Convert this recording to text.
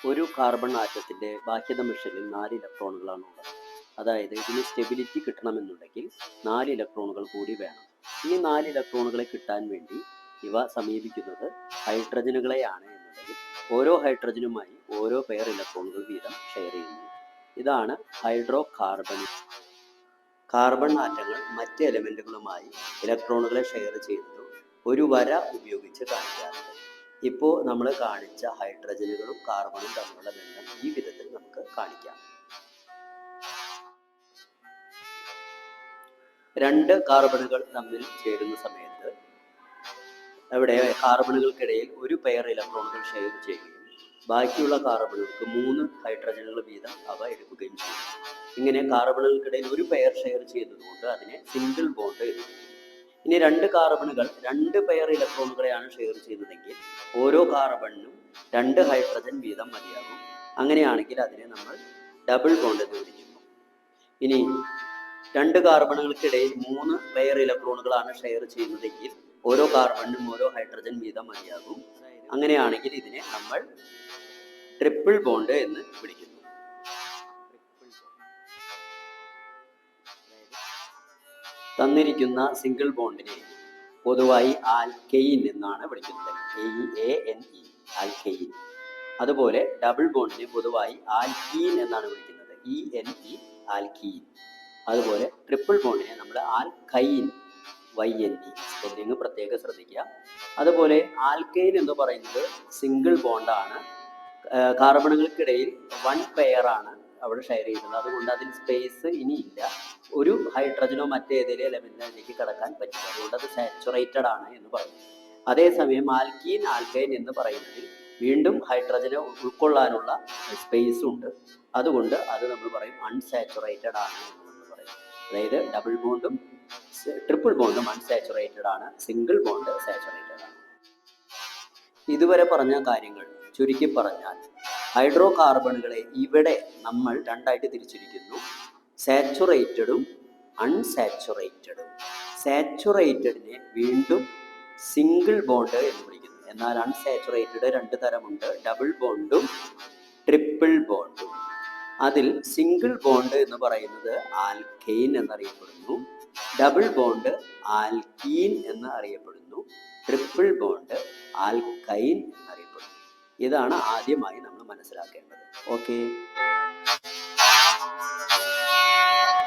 ഒരു കാർബൺ ആറ്റത്തിൻ്റെ ബാഹ്യത മെഷലിൽ 4 ഇലക്ട്രോണുകളാണ് ഉള്ളത്. അതായത് ഇതിന് സ്റ്റെബിലിറ്റി കിട്ടണമെന്നുണ്ടെങ്കിൽ 4 ഇലക്ട്രോണുകൾ കൂടി വേണം. ഈ 4 ഇലക്ട്രോണുകളെ കിട്ടാൻ വേണ്ടി ഇവ സമീപിക്കുന്നത് ഹൈഡ്രജനുകളെയാണ് എന്നുണ്ടെങ്കിൽ ഓരോ ഹൈഡ്രജനുമായി ഓരോ പെയർ ഇലക്ട്രോണുകൾ വീതം ഷെയർ ചെയ്യുന്നു. ഇതാണ് ഹൈഡ്രോ കാർബൺ. കാർബൺ ആറ്റങ്ങൾ മറ്റ് എലമെൻറ്റുകളുമായി ഇലക്ട്രോണുകളെ ഷെയർ ചെയ്യുന്നത് ഒരു വര ഉപയോഗിച്ച് കാണിക്കാറുണ്ട്. ഇപ്പോൾ നമ്മൾ കാണിച്ച ഹൈഡ്രജനുകളും കാർബണും തമ്മിലുള്ള ബന്ധം ഈ വിധത്തിൽ നമുക്ക് കാണിക്കാം. 2 കാർബണുകൾ തമ്മിൽ ചേരുന്ന സമയത്ത് അവിടെ കാർബണുകൾക്കിടയിൽ ഒരു പെയർ ഇലക്ട്രോണുകൾ ഷെയർ ചെയ്യുകയും ബാക്കിയുള്ള കാർബണുകൾക്ക് 3 ഹൈഡ്രജനുകൾ വീതം അവ എടുക്കുകയും ചെയ്യും. ഇങ്ങനെ കാർബണുകൾക്കിടയിൽ ഒരു പെയർ ഷെയർ ചെയ്തതുകൊണ്ട് അതിനെ സിംഗിൾ ബോണ്ട് എന്ന് വിളിക്കുന്നു. ഇനി 2 കാർബണുകൾ 2 പെയർ ഇലക്ട്രോണുകളെയാണ് ഷെയർ ചെയ്യുന്നതെങ്കിൽ ഓരോ കാർബണിനും 2 ഹൈഡ്രജൻ വീതം മതിയാകും. അങ്ങനെയാണെങ്കിൽ അതിനെ നമ്മൾ ഡബിൾ ബോണ്ട് എന്ന് വിളിക്കുന്നു. ഇനി 2 കാർബണുകൾക്കിടയിൽ 3 പെയർ ഇലക്ട്രോണുകളാണ് ഷെയർ ചെയ്യുന്നതെങ്കിൽ ഓരോ കാർബണിനും ഓരോ ഹൈഡ്രജൻ വീതം മതിയാകും. അങ്ങനെയാണെങ്കിൽ ഇതിനെ നമ്മൾ ട്രിപ്പിൾ ബോണ്ട് എന്ന് വിളിക്കുന്നു. തന്നിരിക്കുന്ന സിംഗിൾ ബോണ്ടിനെ പൊതുവായി ആൽക്കെയിൻ എന്നാണ് വിളിക്കുന്നത്. ANE alkane. അതുപോലെ ഡബിൾ ബോണ്ടിനെ പൊതുവായി ആൽക്കീൻ എന്നാണ് വിളിക്കുന്നത്. ENE alkene. അതുപോലെ ട്രിപ്പിൾ ബോണ്ടിനെ നമ്മൾ ആൽക്കൈൻ YNE. സ്പെല്ലിംഗ് പ്രത്യേകം ശ്രദ്ധിക്കുക. അതുപോലെ ആൽക്കൈൻ എന്ന് പറയുന്നത് സിംഗിൾ ബോണ്ടാണ്. കാർബണുകൾക്കിടയിൽ 1 പെയറാണ് അവിടെ ഷെയർ ചെയ്യുന്നത്. അതുകൊണ്ട് അതിൽ സ്പേസ് ഇനിയില്ല. ഒരു ഹൈഡ്രജനോ മറ്റേതെങ്കിലും എലമെന്റിലേക്ക് കടക്കാൻ പറ്റില്ല. അതുകൊണ്ട് അത് സാച്ചുറേറ്റഡ് ആണ് എന്ന് പറയും. അതേസമയം ആൽക്കീൻ ആൽക്കൈൻ എന്ന് പറയുന്നതിൽ വീണ്ടും ഹൈഡ്രജനെ ഉൾക്കൊള്ളാനുള്ള സ്പേസ് ഉണ്ട്. അതുകൊണ്ട് അത് നമ്മൾ പറയും അൺസാച്ചുറേറ്റഡ് ആണ് എന്ന് നമ്മൾ പറയും. അതായത് ഡബിൾ ബോണ്ടും ട്രിപ്പിൾ ബോണ്ടും അൺസാച്ചുറേറ്റഡ് ആണ്, സിംഗിൾ ബോണ്ട് സാച്ചുറേറ്റഡ് ആണ്. ഇതുവരെ പറഞ്ഞ കാര്യങ്ങൾ ചുരുക്കി പറഞ്ഞാൽ ഹൈഡ്രോ കാർബണുകളെ ഇവിടെ നമ്മൾ 2ആയിട്ട് തിരിച്ചിരിക്കുന്നു: സാച്ചുറേറ്റഡും അൺസാച്ചുറേറ്റഡും. സാച്ചുറേറ്റഡിനെ വീണ്ടും സിംഗിൾ ബോണ്ട് എന്ന് വിളിക്കുന്നു. എന്നാൽ അൺസാച്ചുറേറ്റഡ് 2 തരമുണ്ട്: ഡബിൾ ബോണ്ടും ട്രിപ്പിൾ ബോണ്ടും. അതിൽ സിംഗിൾ ബോണ്ട് എന്ന് പറയുന്നത് ആൽക്കെയിൻ എന്നറിയപ്പെടുന്നു, ഡബിൾ ബോണ്ട് ആൽക്കീൻ എന്ന് അറിയപ്പെടുന്നു, ട്രിപ്പിൾ ബോണ്ട് ആൽക്കൈൻ എന്നറിയപ്പെടുന്നു. ഇതാണ് ആദ്യമായി നമ്മൾ മനസ്സിലാക്കേണ്ടത്. ഓക്കെ.